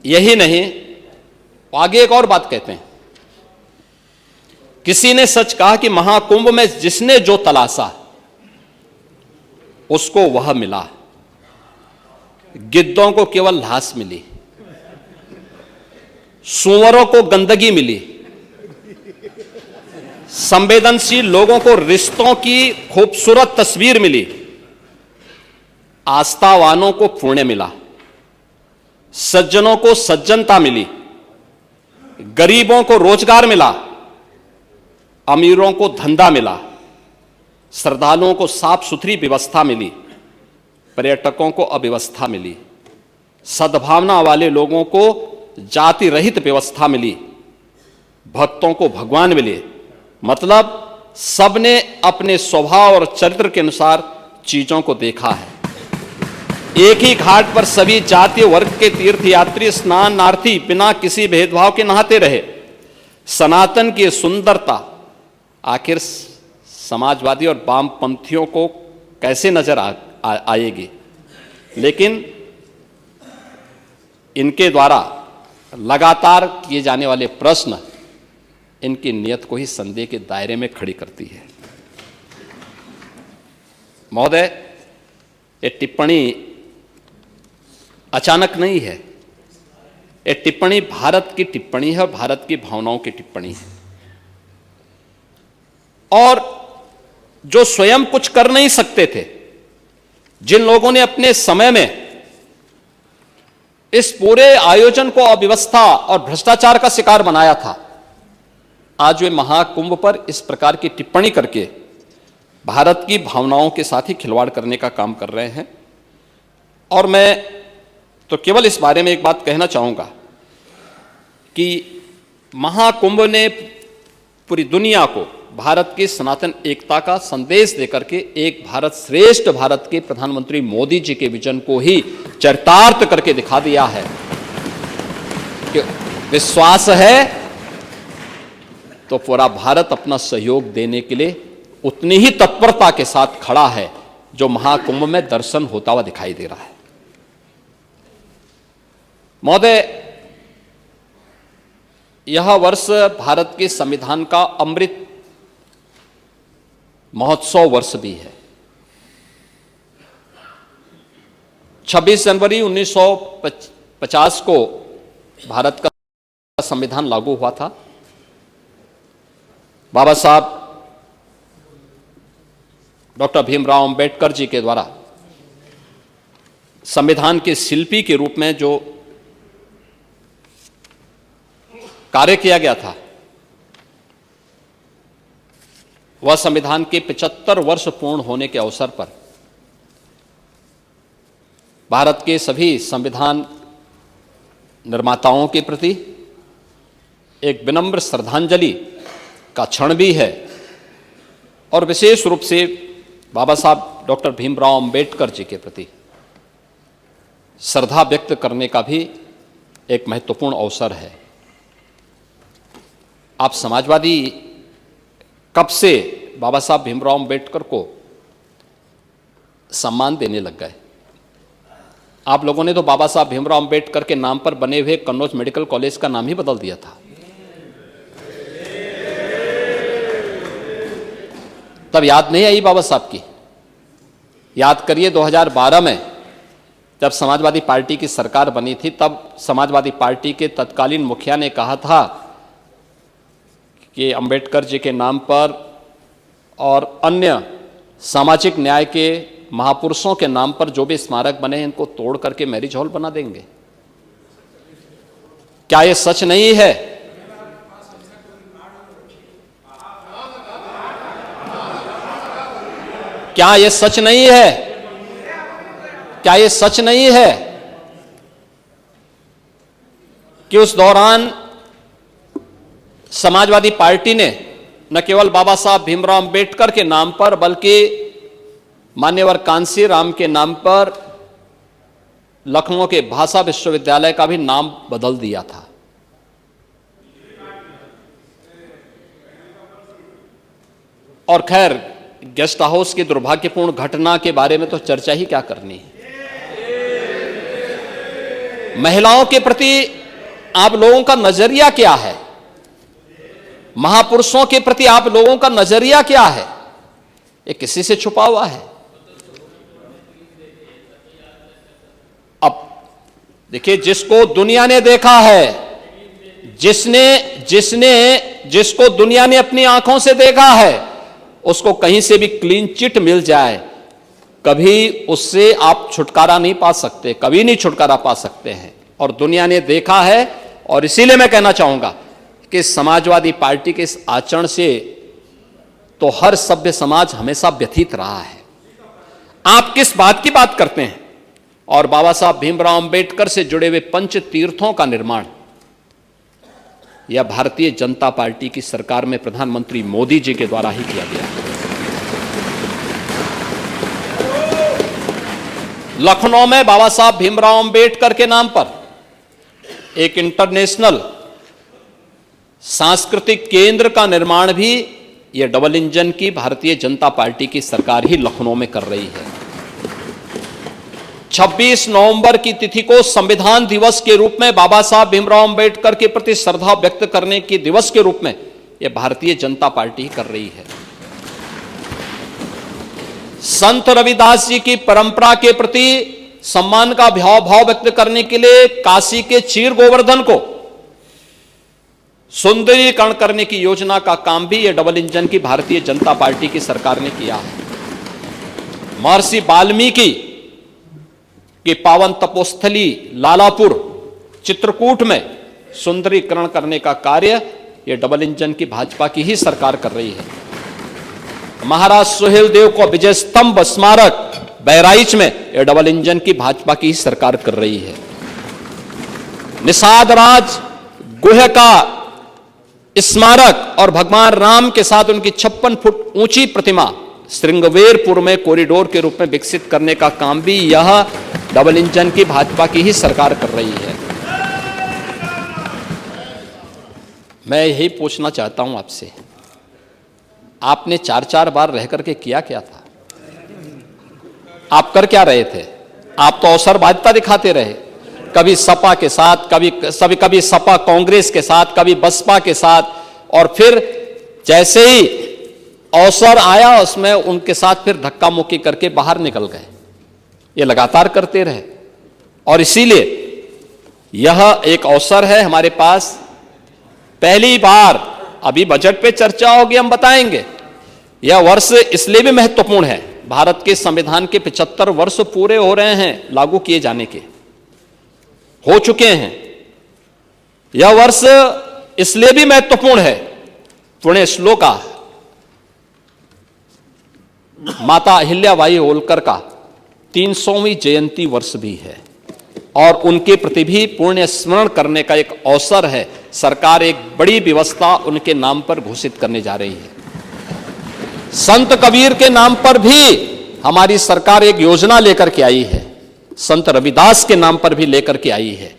यही नहीं, आगे एक और बात कहते हैं, किसी ने सच कहा कि महाकुंभ में जिसने जो तलाशा उसको वह मिला, गिद्धों को केवल लाश मिली, सूअरों को गंदगी मिली, संवेदनशील लोगों को रिश्तों की खूबसूरत तस्वीर मिली, आस्थावानों को पुण्य मिला, सज्जनों को सज्जनता मिली, गरीबों को रोजगार मिला, अमीरों को धंधा मिला, श्रद्धालुओं को साफ सुथरी व्यवस्था मिली, पर्यटकों को अव्यवस्था मिली, सद्भावना वाले लोगों को जाति रहित व्यवस्था मिली, भक्तों को भगवान मिले। मतलब सबने अपने स्वभाव और चरित्र के अनुसार चीजों को देखा है। एक ही घाट पर सभी जातीय वर्ग के तीर्थयात्री स्नानार्थी बिना किसी भेदभाव के नहाते रहे। सनातन की सुंदरता आखिर समाजवादी और वामपंथियों को कैसे नजर आएगी, लेकिन इनके द्वारा लगातार किए जाने वाले प्रश्न इनकी नियत को ही संदेह के दायरे में खड़ी करती है। महोदय, ये टिप्पणी अचानक नहीं है, ये टिप्पणी भारत की टिप्पणी है, भारत की भावनाओं की टिप्पणी है। और जो स्वयं कुछ कर नहीं सकते थे, जिन लोगों ने अपने समय में इस पूरे आयोजन को अव्यवस्था और भ्रष्टाचार का शिकार बनाया था, आज वे महाकुंभ पर इस प्रकार की टिप्पणी करके भारत की भावनाओं के साथ ही खिलवाड़ करने का काम कर रहे हैं। और मैं तो केवल इस बारे में एक बात कहना चाहूंगा कि महाकुंभ ने पूरी दुनिया को भारत की सनातन एकता का संदेश देकर के एक भारत श्रेष्ठ भारत के प्रधानमंत्री मोदी जी के विजन को ही चरितार्थ करके दिखा दिया है कि विश्वास है तो पूरा भारत अपना सहयोग देने के लिए उतनी ही तत्परता के साथ खड़ा है जो महाकुंभ में दर्शन होता हुआ दिखाई दे रहा है। महोदय, यह वर्ष भारत के संविधान का अमृत महोत्सव वर्ष भी है। 26 जनवरी 1950 को भारत का संविधान लागू हुआ था। बाबा साहब डॉक्टर भीमराव अंबेडकर जी के द्वारा संविधान के शिल्पी के रूप में जो कार्य किया गया था, वह संविधान के 75 वर्ष पूर्ण होने के अवसर पर भारत के सभी संविधान निर्माताओं के प्रति एक विनम्र श्रद्धांजलि का क्षण भी है और विशेष रूप से बाबा साहब डॉक्टर भीमराव अंबेडकर जी के प्रति श्रद्धा व्यक्त करने का भी एक महत्वपूर्ण अवसर है। आप समाजवादी कब से बाबा साहब भीमराव अंबेडकर को सम्मान देने लग गए? आप लोगों ने तो बाबा साहब भीमराव अंबेडकर के नाम पर बने हुए कन्नौज मेडिकल कॉलेज का नाम ही बदल दिया था। तब याद नहीं आई बाबा साहब की? याद करिए 2012 में जब समाजवादी पार्टी की सरकार बनी थी, तब समाजवादी पार्टी के तत्कालीन मुखिया ने कहा था कि अंबेडकर जी के नाम पर और अन्य सामाजिक न्याय के महापुरुषों के नाम पर जो भी स्मारक बने हैं, इनको तोड़ करके मैरिज हॉल बना देंगे। क्या यह सच नहीं है? क्या यह सच नहीं है? क्या यह सच नहीं है कि उस दौरान समाजवादी पार्टी ने न केवल बाबा साहब भीमराव अंबेडकर के नाम पर बल्कि मान्यवर कांसी राम के नाम पर लखनऊ के भाषा विश्वविद्यालय का भी नाम बदल दिया था। और खैर, गेस्ट हाउस की दुर्भाग्यपूर्ण घटना के बारे में तो चर्चा ही क्या करनी है। महिलाओं के प्रति आप लोगों का नजरिया क्या है? महापुरुषों के प्रति आप लोगों का नजरिया क्या है? ये किसी से छुपा हुआ है? अब देखिए, जिसको दुनिया ने देखा है, जिसको दुनिया ने अपनी आंखों से देखा है, उसको कहीं से भी क्लीन चिट मिल जाए, कभी उससे आप छुटकारा नहीं पा सकते, कभी नहीं छुटकारा पा सकते हैं। और दुनिया ने देखा है, और इसीलिए मैं कहना चाहूंगा कि समाजवादी पार्टी के इस आचरण से तो हर सभ्य समाज हमेशा व्यथित रहा है। आप किस बात की बात करते हैं? और बाबा साहब भीमराव अंबेडकर से जुड़े हुए पंच तीर्थों का निर्माण यह भारतीय जनता पार्टी की सरकार में प्रधानमंत्री मोदी जी के द्वारा ही किया गया। लखनऊ में बाबा साहब भीमराव अंबेडकर के नाम पर एक इंटरनेशनल सांस्कृतिक केंद्र का निर्माण भी यह डबल इंजन की भारतीय जनता पार्टी की सरकार ही लखनऊ में कर रही है। 26 नवंबर की तिथि को संविधान दिवस के रूप में, बाबा साहब भीमराव अंबेडकर के प्रति श्रद्धा व्यक्त करने के दिवस के रूप में यह भारतीय जनता पार्टी ही कर रही है। संत रविदास जी की परंपरा के प्रति सम्मान का भाव व्यक्त करने के लिए काशी के क्षीर गोवर्धन को सुंदरीकरण करने की योजना का काम भी यह डबल इंजन की भारतीय जनता पार्टी की सरकार ने किया है। महर्षि वाल्मीकि के पावन तपोस्थली लालापुर चित्रकूट में सुंदरीकरण करने का कार्य यह डबल इंजन की भाजपा की ही सरकार कर रही है। महाराज सुहेल देव को विजय स्तंभ स्मारक बहराइच में यह डबल इंजन की भाजपा की ही सरकार कर रही है। निषाद राज गुह का स्मारक और भगवान राम के साथ उनकी 56 फुट ऊंची प्रतिमा श्रृंगवेरपुर में कॉरिडोर के रूप में विकसित करने का काम भी यह डबल इंजन की भाजपा की ही सरकार कर रही है। मैं यही पूछना चाहता हूं आपसे, आपने 4-4 बार रह करके किया क्या था? आप कर क्या रहे थे? आप तो अवसरवादिता दिखाते रहे, कभी सपा के साथ, कभी सपा कांग्रेस के साथ, कभी बसपा के साथ, और फिर जैसे ही अवसर आया उसमें उनके साथ फिर धक्का मुक्की करके बाहर निकल गए। ये लगातार करते रहे, और इसीलिए यह एक अवसर है हमारे पास। पहली बार अभी बजट पे चर्चा होगी, हम बताएंगे। यह वर्ष इसलिए भी महत्वपूर्ण है, भारत के संविधान के 75 वर्ष पूरे हो रहे हैं लागू किए जाने के, हो चुके हैं। यह वर्ष इसलिए भी महत्वपूर्ण है, पुण्य श्लोका माता अहिल्याबाई होलकर का 300वीं जयंती वर्ष भी है, और उनके प्रति भी पुण्य स्मरण करने का एक अवसर है। सरकार एक बड़ी व्यवस्था उनके नाम पर घोषित करने जा रही है। संत कबीर के नाम पर भी हमारी सरकार एक योजना लेकर के आई है, संत रविदास के नाम पर भी लेकर के आई है,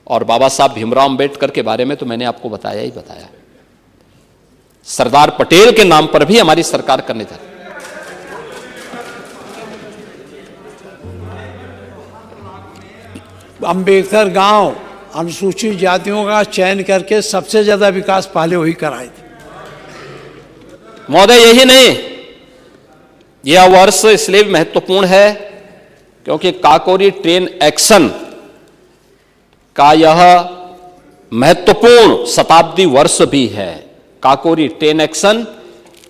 और बाबा साहब भीमराव अंबेडकर के बारे में तो मैंने आपको बताया ही बताया। सरदार पटेल के नाम पर भी हमारी सरकार करने जा रही है। अंबेडकर गांव अनुसूचित जातियों का चयन करके सबसे ज्यादा विकास पहले वही कराए थे। महोदय, यही नहीं, यह वर्ष इसलिए महत्वपूर्ण है क्योंकि काकोरी ट्रेन एक्शन का यह महत्वपूर्ण शताब्दी वर्ष भी है। काकोरी ट्रेन एक्शन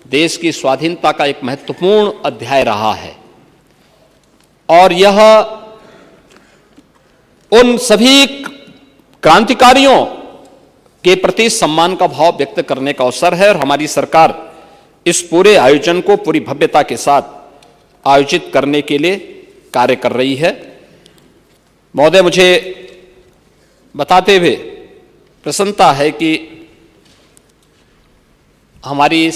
देश की स्वाधीनता का एक महत्वपूर्ण अध्याय रहा है, और यह उन सभी क्रांतिकारियों के प्रति सम्मान का भाव व्यक्त करने का अवसर है, और हमारी सरकार इस पूरे आयोजन को पूरी भव्यता के साथ आयोजित करने के लिए कार्य कर रही है। महोदय, मुझे बताते हुए प्रसन्नता है कि हमारी